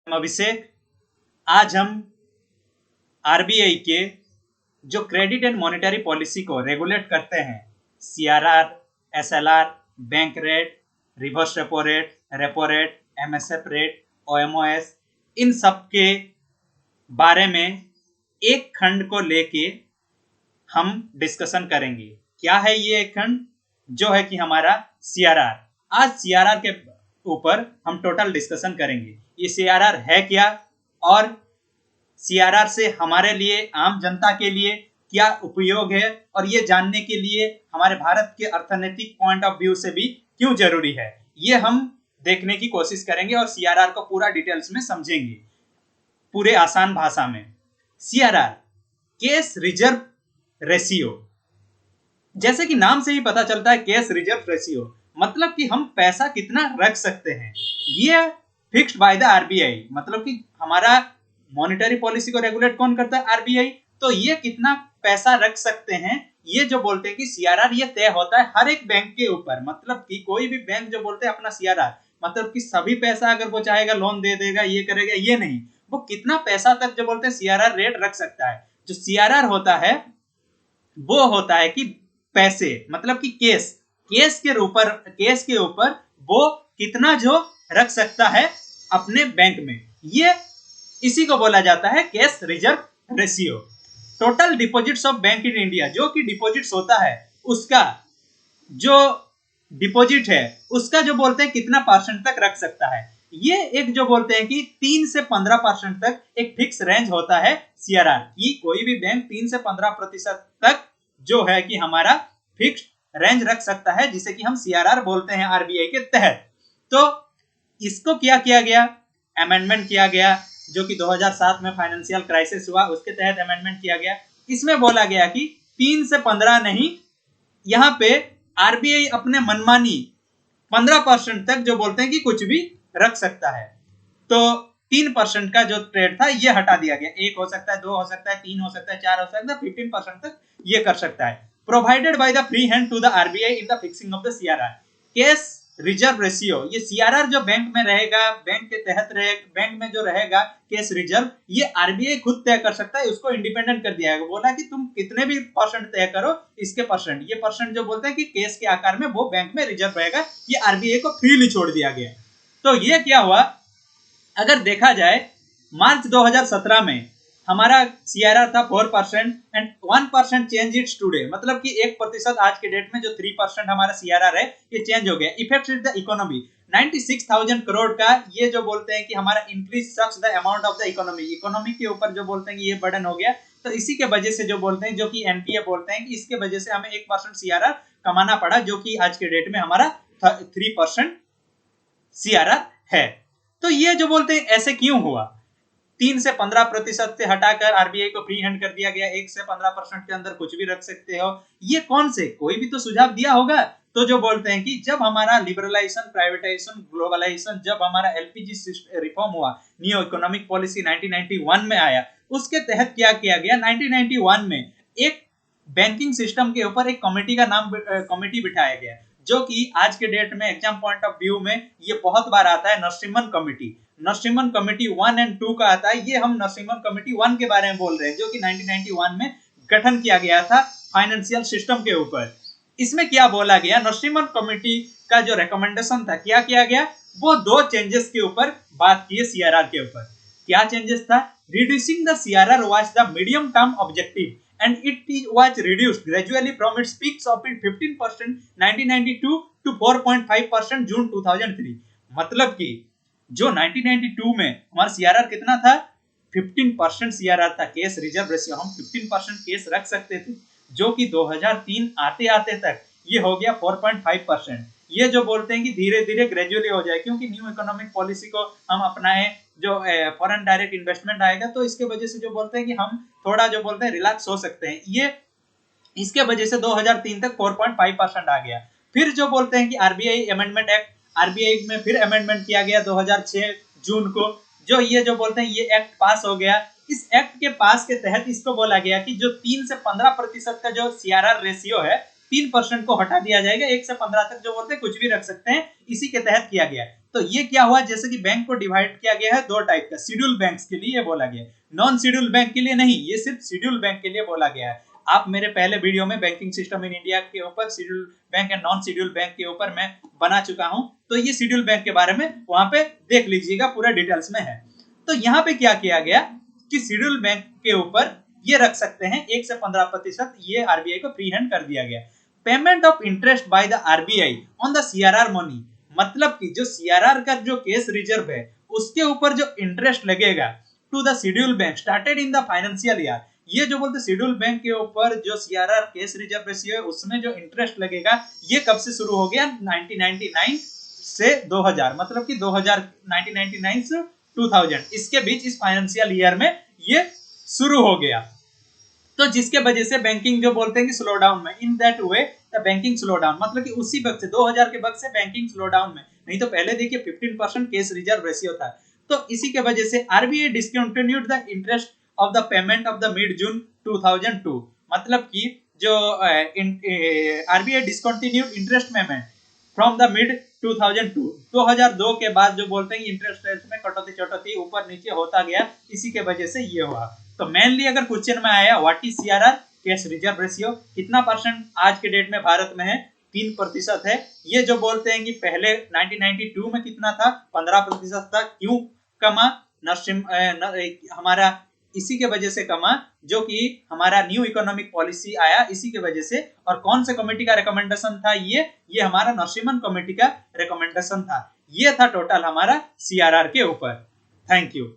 अभिषेक, आज हम आरबीआई के जो क्रेडिट एंड मॉनेटरी पॉलिसी को रेगुलेट करते हैं, CRR, SLR, bank rate, reverse repo rate, MSF rate, OMOs, इन सब के बारे में एक खंड को लेके हम डिस्कशन करेंगे। क्या है ये एक खंड? जो है कि हमारा सीआरआर। आज सीआरआर के ऊपर हम टोटल डिस्कशन करेंगे। ये सीआरआर है क्या और सीआरआर से हमारे लिए, आम जनता के लिए क्या उपयोग है, और ये जानने के लिए हमारे भारत के अर्थनैतिक पॉइंट ऑफ व्यू से भी क्यों जरूरी है, ये हम देखने की कोशिश करेंगे और सीआरआर को पूरा डिटेल्स में समझेंगे, पूरे आसान भाषा में। CRR, cash reserve ratio. जैसे कि नाम से ही पता चलता है, कैश रिजर्व रेशियो मतलब कि हम पैसा कितना रख सकते हैं। ये फिक्स्ड बाय द आरबीआई, मतलब कि हमारा मॉनेटरी पॉलिसी को रेगुलेट कौन करता है? आरबीआई। तो ये कितना पैसा रख सकते हैं, ये जो बोलते हैं कि सीआरआर, ये तय होता है हर एक बैंक के ऊपर। मतलब कि कोई भी बैंक जो बोलते हैं अपना सीआरआर, मतलब कि सभी पैसा अगर वो चाहेगा लोन दे देगा, ये करेगा, ये नहीं। वो कितना पैसा तक जो बोलते हैं सीआरआर रेट रख सकता है। जो सीआरआर होता है वो होता है कि पैसे, मतलब कि केस के ऊपर वो कितना जो रख सकता है अपने बैंक में, ये इसी को बोला जाता है cash reserve ratio. Total deposits of bank in India, जो कि डिपॉजिट्स होता है उसका जो डिपॉजिट है उसका जो बोलते हैं कितना परसेंट तक रख सकता है, ये एक जो बोलते हैं कि 3 से 15% तक एक फिक्स रेंज होता है सीआरआर की। कोई भी बैंक 3 से 15% तक जो है कि हमारा फिक्स रेंज रख सकता है, जिसे कि हम सीआरआर बोलते हैं आरबीआई के तहत। तो इसको क्या किया गया? अमेंडमेंट किया गया, जो कि 2007 में फाइनेंशियल क्राइसिस हुआ, उसके तहत अमेंडमेंट किया गया। इसमें बोला गया कि 3 से 15 नहीं, यहाँ पे आरबीआई अपने मनमानी 15% तक जो बोलते हैं कि कुछ भी रख सकता है। तो 3% का जो ट्रेड था ये हटा दिया गया। 1 हो सकता है, 2 हो सकता है, 3 हो सकता है, 4 हो सकता है, 15% तक ये कर सकता है। Provided by the free hand to the RBI in the fixing of the CRR cash reserve ratio. ये सीआरआर जो बैंक में रहेगा, बैंक के तहत बैंक में जो रहेगा कैश रिजर्व, ये आरबीआई खुद तय कर सकता है। उसको इंडिपेंडेंट कर दिया है, बोला कि तुम कितने भी परसेंट तय करो, इसके परसेंट, ये परसेंट जो बोलते हैं कि कैश के आकार में वो बैंक में रिजर्व रहेगा, ये आरबीआई को फ्रीली छोड़ दिया गया। तो ये क्या हुआ, अगर देखा जाए मार्च 2017 में हमारा सीआरआर था 4% एंड 1% चेंज इट्स टुडे, मतलब कि 1% आज के डेट में जो 3% हमारा सीआरआर है ये चेंज हो गया। इफेक्ट द इकोनॉमी 96,000 करोड़ का, ये जो बोलते हैं कि हमारा increases the amount of the economy के ऊपर जो बोलते हैं कि ये बर्डन हो गया। तो इसी के वजह से जो बोलते हैं, जो कि एनपीए बोलते हैं, कि इसके वजह से हमें 1% सीआरआर कमाना पड़ा, जो कि आज के डेट में हमारा 3% सीआरआर है। तो ये जो बोलते हैं ऐसे क्यों हुआ? 3 से 15% से हटाकर आरबीआई को फ्री हैंड कर दिया गया। 1 से 15% के अंदर कुछ भी रख सकते हो। ये कौन से, कोई भी तो सुझाव दिया होगा। तो जो बोलते हैं कि जब हमारा लिबरलाइजेशन, प्राइवेटाइजेशन, ग्लोबलाइजेशन, जब हमारा एलपीजी रिफॉर्म हुआ, न्यू इकोनॉमिक पॉलिसी 1991 में आया, उसके तहत क्या किया गया, 1991 में एक बैंकिंग सिस्टम के ऊपर एक कमेटी का नाम कमेटी बिठाया गया, जो कि आज के डेट में एग्जाम पॉइंट ऑफ व्यू में ये बहुत बार आता है, नरसिम्हन कमेटी। नरसिम्हन कमेटी 1 और 2 का आता है। ये हम नरसिम्हन कमेटी 1 के बारे में बोल रहे हैं, जो कि 1991 में गठन किया गया था फाइनेंशियल सिस्टम के ऊपर। इसमें क्या बोला गया, नरसिम्हन कमेटी का जो रिकमेंडेशन था, क्या किया गया, वो 2 चेंजेस के ऊपर बात की है सीआरआर के ऊपर। क्या चेंजेस था? Reducing the CRR was the medium term objective and it was reduced gradually from its peaks of 15% 1992 to 4.5% जून 2003। मतलब कि जो 1992 में हमारा सीआरआर कितना था, 15% सीआरआर था, कैश रिजर्व रेशियो, हम 15% कैश रख सकते थे, जो कि 2003 आते आते तक ये हो गया 4.5%। ये जो बोलते हैं कि धीरे धीरे ग्रेजुअली हो जाए, क्योंकि न्यू इकोनॉमिक पॉलिसी को हम अपनाए, जो फॉरेन डायरेक्ट इन्वेस्टमेंट आएगा, तो इसके वजह से जो बोलते हैं कि हम थोड़ा जो बोलते हैं रिलैक्स हो सकते हैं। ये इसके वजह से 2003 तक 4.5% आ गया। फिर जो बोलते हैं कि आरबीआई अमेंडमेंट एक्ट, आरबीआई में फिर अमेंडमेंट किया गया 2006 जून को, जो ये जो बोलते हैं ये एक्ट पास हो गया। इस एक्ट के पास के तहत इसको बोला गया कि जो 3 से 15% का जो सीआरआर रेशियो है, 3% को हटा दिया जाएगा, 1 से 15 तक जो बोलते हैं कुछ भी रख सकते हैं, इसी के तहत किया गया। तो ये क्या हुआ, जैसे कि बैंक को डिवाइड किया गया है दो टाइप का, शेड्यूल बैंक्स के लिए बोला गया है, नॉन शेड्यूल बैंक के लिए नहीं, ये सिर्फ शेड्यूल बैंक के लिए बोला गया है। आप मेरे पहले वीडियो में बैंकिंग सिस्टम इन इंडिया के ऊपर schedule bank and non schedule bank के ऊपर मैं बना चुका हूं, तो ये शेड्यूल बैंक के बारे में वहां पे देख लीजिएगा, पूरा डिटेल्स में है। तो यहाँ पे क्या किया गया कि शेड्यूल बैंक के ऊपर ये रख सकते हैं 1 से 15%, ये आरबीआई को फ्री हैंड कर दिया गया। Payment of interest by the RBI on the CRR money, मतलब कि जो सीआरआर का जो केस रिजर्व है उसके ऊपर जो इंटरेस्ट लगेगा to the schedule bank started in the financial year, ये जो बोलते शेड्यूल बैंक के ऊपर जो सीआरआर केस रिजर्व रेशियो है उसमें जो इंटरेस्ट लगेगा ये कब से शुरू हो गया, 1999 से 2000, मतलब कि 1999 से 2000 इसके बीच इस फाइनेंशियल ईयर में ये शुरू हो गया। तो जिसके वजह से बैंकिंग जो बोलते हैं कि स्लो डाउन में, in that way the banking slow down, मतलब कि उसी वक्त से 2000 के वक्त से बैंकिंग स्लो डाउन में, नहीं तो पहले देखिए 15% केस रिजर्व रेशियो था। तो इसी के वजह से RBI discontinued the interest of the payment of the mid June 2002, मतलब कि जो RBI discontinued interest payment from the mid 2002 के बाद जो बोलते हैं इंटरेस्ट रेट में कटौती चटौती ऊपर नीचे होता गया, इसी के वजह से ये हुआ। तो मेनली अगर क्वेश्चन में आया what is CRR cash reserve ratio, कितना परसेंट आज के डेट में भारत में है, 3% है। ये जो बोलते हैं कि पहले 1992 में कितना था, 15% था, क्यों कमा, हमारा इसी के वजह से कमा जो कि हमारा न्यू इकोनॉमिक पॉलिसी आया इसी के वजह से। और कौन से कमेटी का रिकमेंडेशन था, ये हमारा नरसिम्हन कमेटी का रिकमेंडेशन था। ये था टोटल हमारा सीआरआर के ऊपर। Thank you.